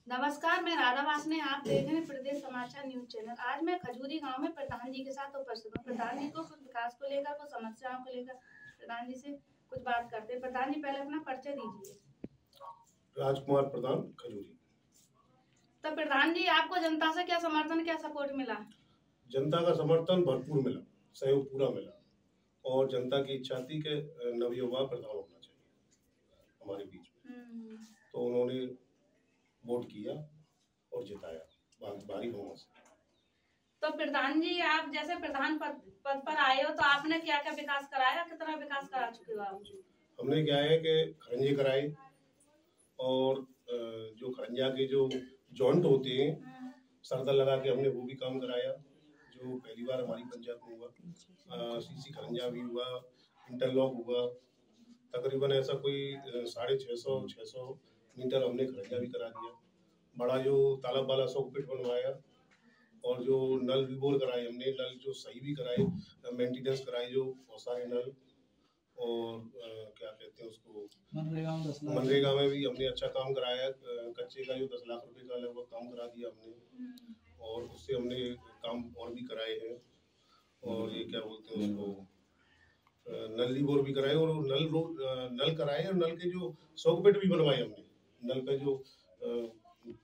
नमस्कार, मैं राधा वासने। आप देख रहे हैं प्रदेश समाचार न्यूज चैनल। आज मैं खजूरी गांव में प्रधान जी के साथ उपस्थित हूँ। प्रधान जी को कुछ विकास को लेकर, कुछ समस्याओं को लेकर प्रधान जी से कुछ बात करते हैं। प्रधान जी, पहले अपना परिचय दीजिए। राजकुमार प्रधान, खजूरी। तो प्रधान जी, आपको जनता से क्या समर्थन, क्या सपोर्ट मिला? जनता का समर्थन भरपूर मिला, सहयोग पूरा मिला और जनता की इच्छा थी कि नवयुवा प्रधान होना चाहिए हमारे बीच में। तो उन्होंने वोट किया और जिताया भारी बहुमत से। तो प्रधान जी, आप जैसे प्रधान पद पर आए हो, तो आपने क्या क्या विकास कराया, कितना विकास करा चुके हो आप? हमने क्या है कि खरंजे कराए और जो खरंजा के जो जॉइंट होते हैं सरदल लगा के हमने वो भी काम कराया, जो पहली बार हमारी पंचायत में हुआ। सीसी खरंजा भी हुआ, इंटरलॉक हुआ। तकरीबन ऐसा कोई 650 मीटर हमने खरंजा भी करा दिया। बड़ा जो तालाब वाला सॉकेट बनवाया और जो नल भी बोर कराए हमने, नल जो सही भी कराए, मेंटेनेंस कराए जो बहुत सारे नल। और क्या कहते हैं उसको, मनरेगा में भी हमने अच्छा काम कराया। कच्चे का जो 10 लाख रुपए का लगभग काम करा दिया हमने और उससे हमने काम और भी कराए हैं। और ये क्या बोलते हैं उसको, नली बोर भी कराए और नल कराए और नल के जो सॉकेट भी बनवाए हमने। नल का जो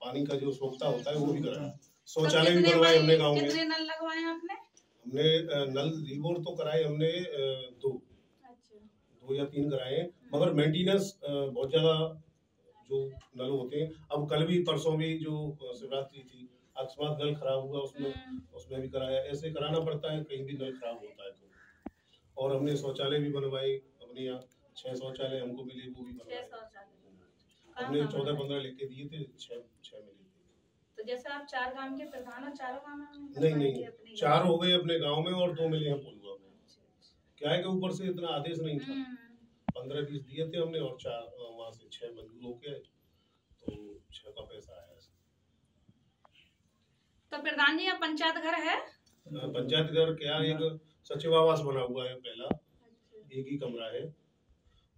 पानी का जो सोखता होता है वो भी कराया। शौचालय भी बनवाए हमने गाँव में। कितने नल लगवाए आपने? हमने नल रिबोर तो कराए हमने 2 या 3 कराए, मगर मेंटेनेंस बहुत ज्यादा जो नल होते हैं। अब कल भी परसों भी जो शिवरात्रि थी, अकस्मात नल खराब हुआ, उसमें भी कराया। ऐसे कराना पड़ता है, कहीं भी नल खराब होता है तो। और हमने शौचालय भी बनवाए अपने यहाँ, 6 शौचालय हमको मिले, वो भी बनवाए। हमने 14-15 लेके दिए थे, 6 मिले थे। तो जैसे आप 4 गांव के प्रधान और चारों गांव में? नहीं, 4 हो गए अपने गांव में और 2 मिले हैं पुलवा में। क्या है कि ऊपर से इतना आदेश नहीं था, 15-20 दिए थे हमने और 4 वहां से 6 मंजूर हो गए, तो 6 का पैसा आया। तो प्रधान जी, यहाँ पंचायत घर है? पंचायत घर क्या, एक सचिव आवास बना हुआ है पहला, एक ही कमरा है।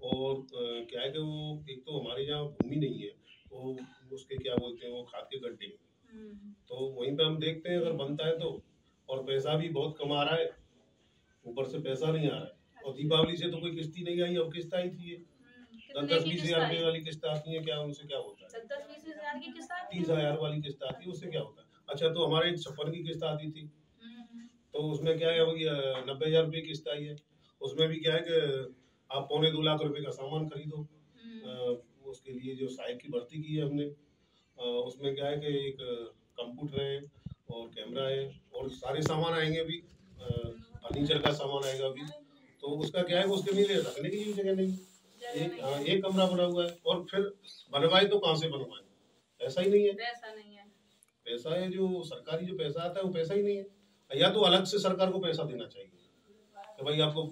और क्या है कि वो एक तो हमारे यहाँ भूमि नहीं है, तो उसके क्या बोलते हैं वो खाद के गड्ढे, तो वहीं पे हम देखते हैं अगर बनता है तो। और पैसा भी बहुत कम आ रहा है, ऊपर से पैसा नहीं आ रहा है। और दीपावली से तो कोई किस्ती नहीं आई, अब किस्त आई थी 10-20 हजार रुपए वाली किस्त आती है। क्या उनसे क्या होता है? 10-20 हजार की किस्त आती है? 30 हजार वाली किस्त आती है, उससे क्या होता है? अच्छा, तो हमारे 56 की किस्त आती थी, तो उसमें क्या है, अभी 90 हजार रुपये किस्त आई है। उसमें भी क्या है कि आप 2.25 लाख रुपए का सामान खरीदो। उसके लिए जो सहायक की भर्ती की है हमने, उसमें क्या है कि एक कंप्यूटर है और कैमरा है और सारे सामान आएंगे अभी, फर्नीचर का सामान आएगा अभी। तो उसका क्या है, उसके लिए रखने की जगह नहीं, एक कमरा बना हुआ है। और फिर बनवाए तो कहाँ से बनवाए, ऐसा ही नहीं है। पैसा है जो सरकारी जो पैसा आता है वो पैसा ही नहीं है। या तो अलग से सरकार को पैसा देना चाहिए कि भाई आपको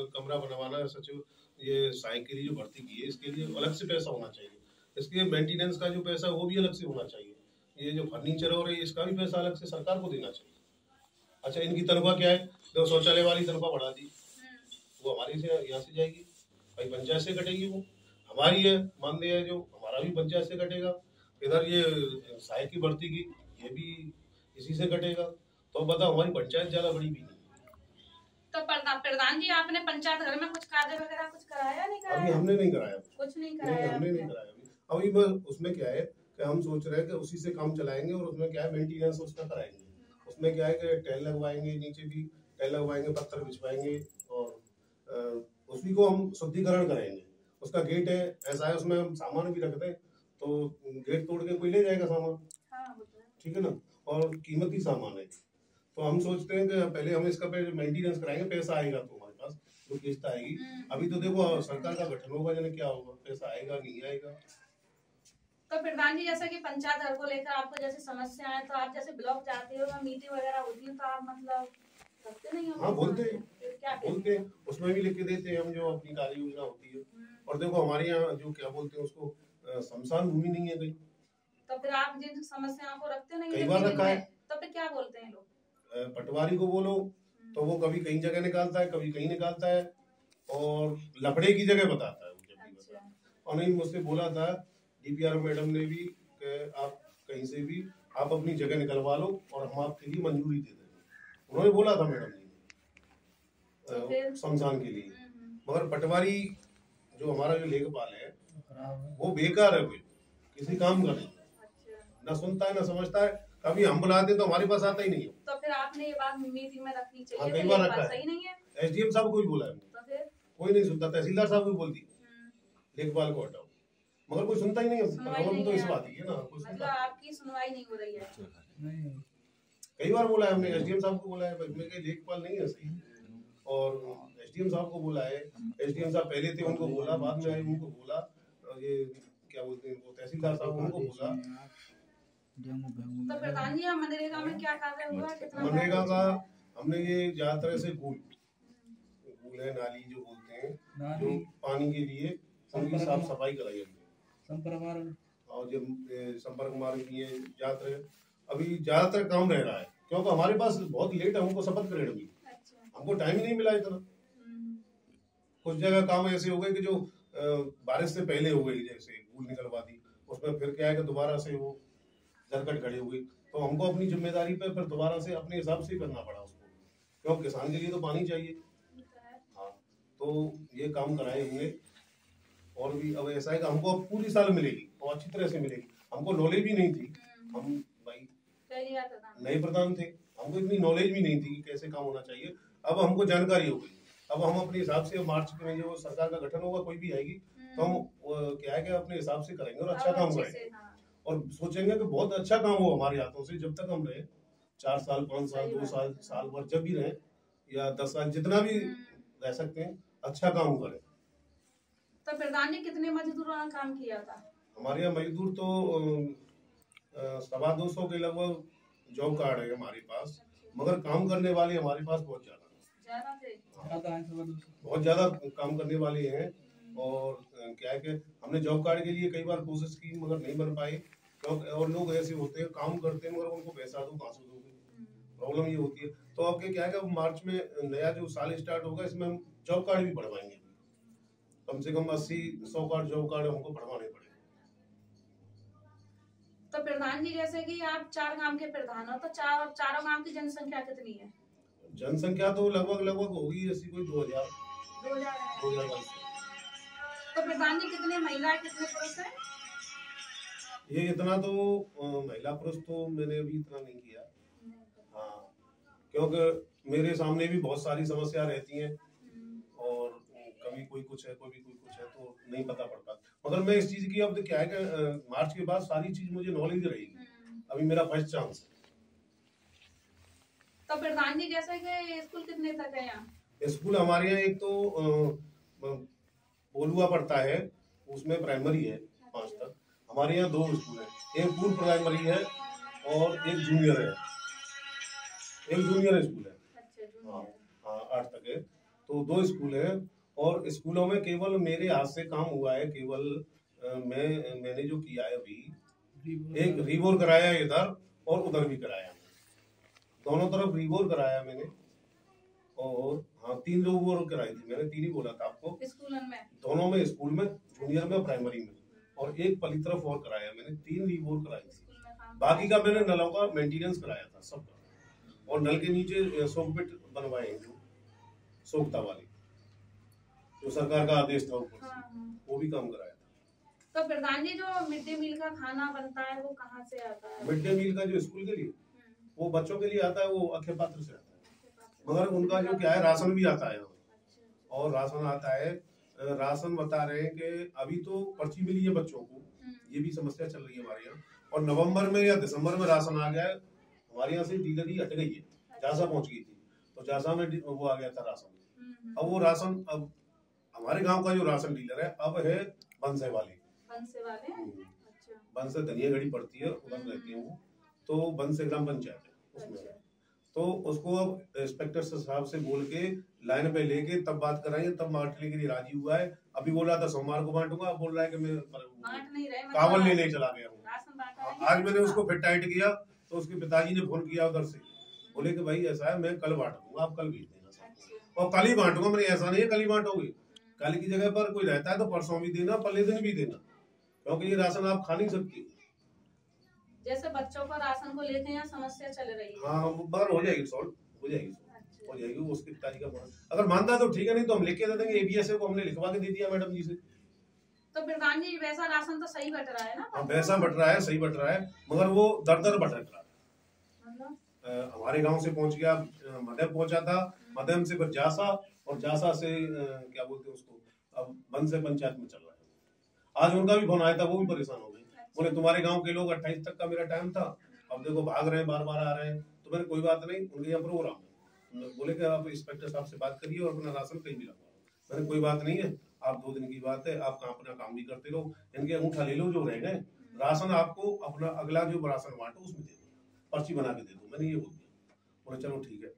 कमरा बनवाना है, सचिव ये सहायक के लिए जो भर्ती की है इसके लिए अलग से पैसा होना चाहिए। इसके मेंटेनेंस का जो पैसा है वो भी अलग से होना चाहिए। ये जो फर्नीचर और इसका भी पैसा अलग से सरकार को देना चाहिए। अच्छा, इनकी तनख्वाह क्या है, तो शौचालय वाली तनख्वाह बढ़ा दी, वो हमारे से यहाँ से जाएगी, भाई पंचायत से कटेगी, वो हमारी है मानदेय है जो हमारा भी पंचायत से कटेगा। इधर ये सहायक की भर्ती की ये भी इसी से कटेगा। तो बताओ, हमारी पंचायत ज्यादा बड़ी भी नहीं। तो प्रधान जी, आपने पंचायत घर में कुछ कार्य वगैरह कुछ कराया नहीं कराया? अभी हमने नहीं कराया, कुछ नहीं कराया। हमने नहीं कराया अभी बस। उसमें क्या है कि हम सोच रहे हैं कि उसी से काम चलाएंगे और उसमें क्या है मेंटेनेंस उसका कराएंगे। उसमें क्या है कि टाइल लगवाएंगे, नीचे भी टाइल लगवाएंगे, पत्थर बिछवाएंगे और उसी को हम शुद्धिकरण करेंगे। उसका गेट है ऐसा है, उसमें हम सामान भी रखते हैं, तो गेट तोड़ के कोई ले जाएगा सामान, ठीक है ना, और कीमती सामान है। तो हम सोचते हैं कि पहले हम इसका मेंटेनेंस कराएंगे, पैसा आएगा तो हमारे पास जो किस्त आएगी। अभी तो देखो सरकार का गठन होगा, जाने क्या होगा, पैसा आएगा नहीं आएगा। तो प्रधान जी, जैसे कि पंचायत घर को लेकर आपको जैसे समस्या है, तो आप जैसे ब्लॉक जाते हो, मीटिंग वगैरह होती है, तो आप मतलब रखते नहीं हो? हाँ, बोलते हैं, उसमें भी लिख के देते हैं हम जो अपनी कार्य योजना होती है। और देखो हमारे यहाँ जो क्या बोलते हैं उसको, शमशान भूमि नहीं है कहीं, तो फिर आप जिन समस्याओं को रखते नहीं, कई बार रखा है, तो फिर क्या बोलते हैं लोग? पटवारी को बोलो तो वो कभी कहीं जगह निकालता है, कभी कहीं निकालता है और लफड़े की जगह बताता है वो जब भी बताता है। और नहीं, मुझसे बोला था डीपीआर मैडम ने भी कि आप कहीं से भी आप अपनी जगह निकलवा लो और हम आपके लिए मंजूरी दे देंगे। उन्होंने बोला था मैडम जी शमशान के लिए, मगर पटवारी जो हमारा जो लेखपाल है वो बेकार है, कोई किसी काम का नहीं, ना सुनता है ना समझता है। कभी हम बुलाते तो हमारे पास आता ही नहीं है। तो फिर आपने ये बात मीटिंग में रखनी चाहिए। हाँ, कई बार रखा है, सही नहीं है। एसडीएम साहब को भी बोला है, तो फिर कोई नहीं सुनता। तहसीलदार साहब को बोल दी लेखपाल को हटाओ, मगर कोई सुनता ही नहीं है। प्रॉब्लम तो इस बात की है ना, मतलब आपकी सुनवाई नहीं हो रही है। कई बार बोला है हमने, एसडीएम साहब को बोला है, मेरे लेखपाल नहीं है सही, और एसडीएम साहब को बोला है। एसडीएम साहब पहले थे, उनको बोला, बाद में आए उनको बोला, ये क्या बोलते हैं वो तहसीलदार साहब उनको बोला। तो प्रधान जी मनरेगा में क्या कार्य हुआ? कितना मनरेगा का हमने ये ज्यादातर से कूल है, नाली जो बोलते हैं, जो पानी के लिए उनकी साफ सफाई कराई हमने, और जो संपर्क मार्ग की है ज्यादातर, अभी ज्यादातर काम रह रहा है, क्योंकि हमारे पास बहुत लेट है, हमको शपथ ग्रहण भी, हमको टाइम ही नहीं मिला इतना। कुछ जगह काम ऐसे हो गए कि जो बारिश से पहले हो गई, जैसे कूल निकलवा दी, उसमें फिर क्या है कि दोबारा से वो जरकट खड़ी हो गई, तो हमको अपनी जिम्मेदारी पे फिर दोबारा से अपने हिसाब से करना पड़ा उसको, क्योंकि किसान के लिए तो पानी चाहिए। हाँ, तो ये काम कराए हमने, और भी अब ऐसा है कि हमको अब पूरी साल मिलेगी और अच्छी तरह से मिलेगी। हमको नॉलेज भी नहीं थी, हम भाई नए प्रधान थे, हमको इतनी नॉलेज भी नहीं थी कि कैसे काम होना चाहिए। अब हमको जानकारी हो गई, अब हम अपने हिसाब से मार्च में जो सरकार का गठन होगा, कोई भी आएगी, तो हम क्या है कि अपने हिसाब से करेंगे और अच्छा काम करेंगे, और सोचेंगे कि बहुत अच्छा काम हो हमारे हाथों से। जब तक हम रहे 4 साल 5 साल 2 साल साल भर जब भी रहे, या 10 साल जितना भी रह सकते हैं, अच्छा काम करें। तो प्रधान जी कितने मजदूरों ने काम किया था? हमारे यहाँ मजदूर तो 250 के लगभग जॉब कार्ड है हमारे पास, मगर काम करने वाले हमारे पास बहुत ज्यादा बहुत ज्यादा काम करने वाले हैं। और क्या है कि हमने जॉब कार्ड के लिए कई बार कोशिश की, मगर नहीं बन पाए, क्योंकि और लोग ऐसे होते हैं काम करते हैं मगर उनको पैसा दो कहाँ से दोगे, प्रॉब्लम ये होती है। तो अब क्या है कि मार्च में नया जो साल स्टार्ट होगा, इसमें हम जॉब कार्ड भी बढ़वाएंगे, कम से कम 80-100 कार्ड जॉब कार्ड हमको बढ़वाने पड़ेंगे। तो प्रधान जी जैसे कि आप 4 गांव के प्रधान हो, तो चारों गांव की जनसंख्या कितनी है? जनसंख्या तो लगभग होगी ऐसी कोई 2000 तो प्रधान जी कितने महिला कितने पुरुष हैं? ये इतना तो महिला पुरुष तो मैंने अभी इतना नहीं किया। हाँ, क्योंकि मेरे सामने भी बहुत सारी समस्या रहती हैं, और कभी कोई कुछ है, कोई कुछ है, तो नहीं पता पड़ता। मगर मैं इस चीज की अब क्या है कि मार्च के बाद सारी चीज मुझे नॉलेज रहेगी, अभी मेरा फर्स्ट चांस है। तो प्रधान जी जैसे कि स्कूल कितने तक है यहाँ? स्कूल हमारे यहाँ एक तो बोलुआ पड़ता है, उसमें प्राइमरी है 5 तक। हमारे यहाँ 2 स्कूल है, एक पूर्व प्राइमरी है और एक जूनियर है, एक जूनियर स्कूल है। हाँ 8 तक है, तो 2 स्कूल है। और स्कूलों में केवल मेरे हाथ से काम हुआ है, केवल मैंने जो किया है अभी, एक रिबोर कराया इधर और उधर भी कराया, दोनों तरफ रिबोर कराया मैंने, और हाँ 3 रिबोर कराई थी मैंने, 3 ही बोला था आपको स्कूल में, दोनों में, स्कूल में, जूनियर में, प्राइमरी में, और एक पली तरफ और कराया मैंने, 3 रिबोर कराई थी। बाकी का मैंने नलों का मेंटेनेंस कराया था सबका, और नल के नीचे सोकपिट बनवाए हैं, जो सोखता वाले जो सरकार का आदेश था ऊपर से, वो भी काम कराया था। तो प्रधान जी जो मिड डे मील का खाना बनता है वो कहाँ से आता है? मिड डे मील का जो स्कूल के लिए, वो बच्चों के लिए आता है, वो अक्षय पात्र से आता है, मगर उनका जो क्या है राशन भी आता है, और राशन आता है। राशन बता रहे हैं कि अभी तो पर्ची मिली है बच्चों को, ये भी समस्या चल रही है हमारे यहाँ, और नवंबर में या दिसंबर में राशन आ गया है। हमारे यहाँ से डीलरी हट गई है, जासा पहुंच गई थी, तो जासा में वो आ गया था राशन। अब वो राशन, अब हमारे गांव का जो राशन डीलर है अब है बंसे वाले। बंस से धनिया घड़ी पड़ती है, उधर रहती है वो, तो बंस से ग्राम पंचायत है उसमें। तो उसको अब इंस्पेक्टर साहब से बोल के लाइन पे लेके तब बात कराएंगे, तब बांटने के लिए राजी हुआ है। अभी बोल रहा था सोमवार को बांटूंगा, अब बोल रहा है कि मैं कावल लेने चला गया हूँ। आज मैंने उसको फिर टाइट किया, तो उसके पिताजी ने फोन किया उधर से, बोले कि भाई ऐसा है, मैं कल बांट दूंगा, आप कल भेज देना, और कल ही बांटूंगा। मैंने ऐसा नहीं है कल ही बांटोगे, कल की जगह पर कोई रहता है तो परसों भी देना, पहले दिन भी देना, क्योंकि ये राशन आप खा नहीं सकते। जैसे बच्चों को राशन को लेके यहाँ समस्या चल रही है। हाँ मगर हो जाएगी, सॉल्व हो जाएगी, हो जाएगी। वो उसकी तारीख का अगर मानता है तो ठीक है, नहीं तो हम लिख के दे देंगे। ABSA को हमने लिखवा के दे दिया मैडम जी से। तो प्रधान जी वैसा राशन तो सही बट रहा है ना? हाँ वैसा बट रहा है, सही बट रहा है, मगर वो दर बट रहा है। हमारे गांव से पहुंच गया, मध्यम पहुंचा था, मध्यम से फिर जासा, और जासा से क्या बोलते हैं उसको, अब बंद से पंचायत में चल रहा है। आज उनका भी फोन आया था, वो भी परेशान हो गए। बोले तुम्हारे गांव के लोग 28 तक का मेरा टाइम था, अब देखो भाग रहे हैं, बार बार आ रहे हैं। तो मैंने कोई बात नहीं, उनके यहाँ प्रोग्राम है, बोले कि आप इंस्पेक्टर साहब से बात करिए और अपना राशन कहीं भी लगवाओ। मैंने कोई बात नहीं है, आप 2 दिन की बात है, आप अपना काम भी करते रहो, इनके अंगूठा ले लो जो रह गए, राशन आपको अपना अगला जो राशन बांटो उसमें दे दो, पर्ची बना के दे दो। मैंने ये बोल दिया, बोले चलो ठीक है।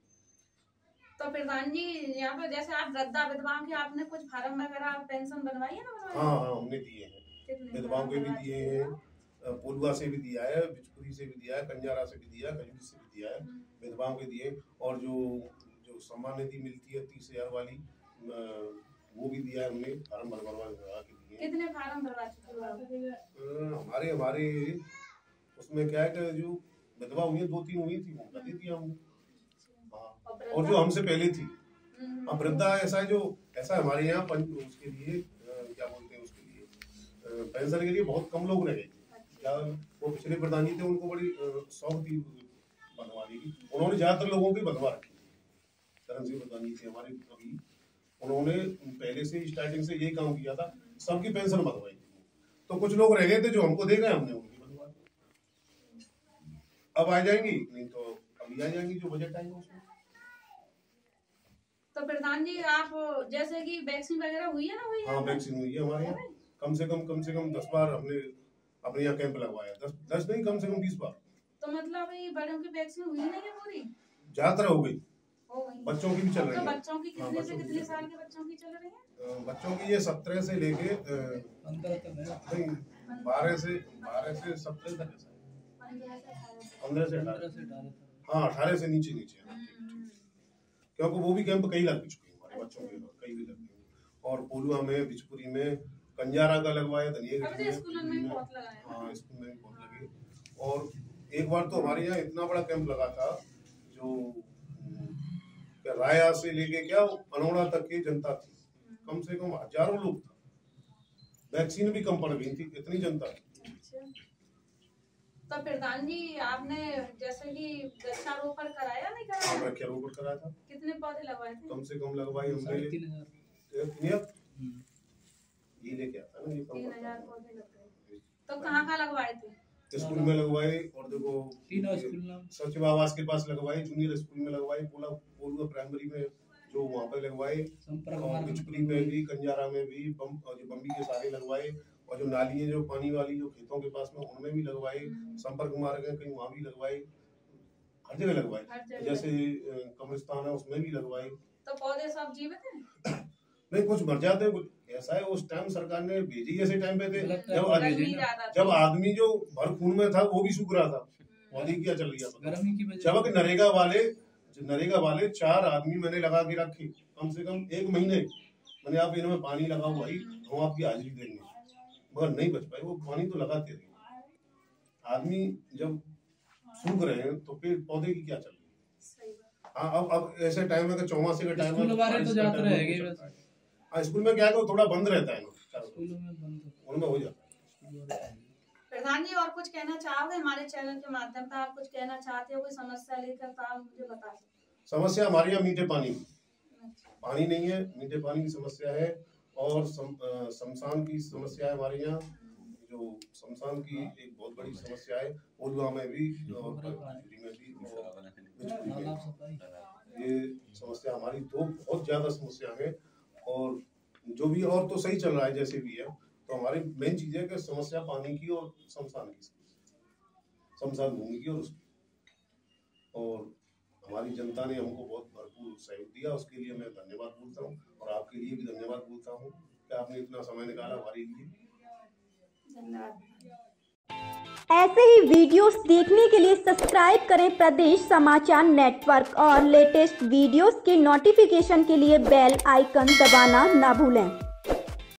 तो प्रधान जी यहाँ पे जैसे आप वृद्धा विधवाओं के आपने कुछ फार्म वगैरह पेंशन बनवाई है ना? हाँ हाँ हमने दिए हैं, विधवाओं के भी दिए हैं, पोलुआ से भी दिया है, बिचपुरी से भी दिया है, कंजारा से भी दिया है, खजूरी से भी दिया है, विधवाओं के दिए। और जो सम्मान निधि मिलती है 30,000 वाली, वो भी दिया है हमने, फार्म भरवा के दिए। कितने फार्म भरवा चुके हो? हमारे उसमें क्या है कि जो विधवा हुई है 2-3 हुई थी, वो दे दिया हमने। हाँ, और जो हमसे पहले थी, अब वृद्धा ऐसा है, जो ऐसा हमारे यहाँ उसके लिए क्या बोलते हैं, उसके लिए पेंशन के लिए बहुत कम लोग रह गए। क्या वो पिछले प्रधान जी थे, उनको बड़ी शौक थी बनवाने की, उन्होंने ज्यादातर लोगों की बनवा रखी। करण सिंह प्रधान जी थे हमारे, अभी उन्होंने पहले से स्टार्टिंग से यही काम किया था, सबकी पेंशन बनवाई थी। तो कुछ लोग रह गए थे जो हमको दे गए, हमने उनकी बनवा दी। अब आ जाएंगी, नहीं तो अभी आ जाएंगी जो बजट आएगा उसमें। तो प्रधान जी आप जैसे कि वैक्सीन वगैरह हुई है ना? हुई है? हाँ वैक्सीन हुई है हमारे यहाँ, कम से कम 10 बार हमने अपने यहाँ कैंप लगवाया। 10 नहीं, कम से कम 20 बार। तो मतलब ये बड़ों की वैक्सीन हुई नहीं है पूरी? ज्यादातर हो गई, बच्चों की भी चल रही है। बच्चों की कितने से कितने साल के बच्चों की चल रही है? बच्चों की ये 17 से लेके 12 से 17 तक है, 15 से 18। हाँ 18 से नीचे क्योंकि वो भी कैंप कई लग चुके हैं हमारे बच्चों के, कई भी लग गए। और पोलुआ में, बिचपुरी में, कंजारा का लगवाया, धनिया के स्कूल में भी बहुत लगाया। हाँ स्कूल में भी बहुत लगे। और एक बार तो हमारे यहाँ इतना बड़ा कैंप लगा था, जो राया से लेके क्या अनोड़ा तक की जनता थी, कम से कम हजारों लोग था। वैक्सीन भी कम पड़ गई थी, इतनी जनता थी। तो प्रधान जी आपने जैसे कि वृक्षारोपण कराया नहीं कराया? वृक्षारोपण कराया था। कितने पौधे लगवाए थे? कम से कम लगवाए हमने 3,000। ये लेके आता ना, ये 3,000 पौधे लगवाए। तो कहाँ लगवाए थे? स्कूल में लगवाए, और देखो सचिव आवास के पास लगवाए, जूनियर स्कूल में लगवाए, पोलुआ प्राइमरी में जो वहाँ पे लगवाए, और बिचपुरी में भी, कंजारा में भी, जो बम्बी के सारे लगवाए, और जो नाली है जो पानी वाली जो खेतों के पास में, उनमें भी लगवाए, संपर्क मार्ग है कहीं वहाँ भी लगवाए, हर जगह लगवाए। जैसे कब्रिस्तान है उसमें भी लगवाए। तो पौधे सब जीवित हैं? नहीं, कुछ मर जाते हैं, कुछ ऐसा है। उस टाइम सरकार ने भेजी ऐसे टाइम पे थे जब आदमी जो भर खून में था वो भी सूख रहा था। मोदी क्या चल रही है, जब नरेगा वाले 4 आदमी मैंने लगा के रखे, कम से कम 1 महीने। मैंने आप इनमें पानी लगाओ भाई, हम आपकी हाजिरी देंगे, मगर नहीं बच पाए। वो पानी तो लगाते रहे। आदमी जब सूख रहे हैं तो पेड़ पौधे की क्या चल रही है। हाँ अब ऐसे टाइम है कि चौमासे का टाइम है, स्कूल में क्या है थोड़ा बंद रहता है, उनमें हो जाता है। प्रधान जी और कुछ कहना चाहोगे हमारे चैनल के माध्यम से? आप कुछ कहना चाहते हो, कोई समस्या लेकर तो आप मुझे बता सकते। समस्या हमारे यहाँ मीठे पानी नहीं है, मीठे पानी की समस्या है, और शमशान की समस्या है हमारे यहाँ। जो शमशान की एक बहुत बड़ी समस्या है, पोलुआ में भी और में भी, ये समस्या हमारी 2 बहुत ज्यादा समस्या है। और जो भी और तो सही चल रहा है जैसे भी है, तो हमारी मेन चीज है कि समस्या पानी की और शमशान की, शमशान भूमि की, और हमारी जनता ने हमको बहुत भरपूर सहयोग दिया, उसके लिए मैं धन्यवाद बोलता हूँ, और आपके लिए भी धन्यवाद बोलता हूँ कि आपने इतना समय निकाला हमारे लिए। ऐसे ही वीडियोस देखने के लिए सब्सक्राइब करें प्रदेश समाचार नेटवर्क, और लेटेस्ट वीडियोस के नोटिफिकेशन के लिए बेल आइकन दबाना ना भूलें।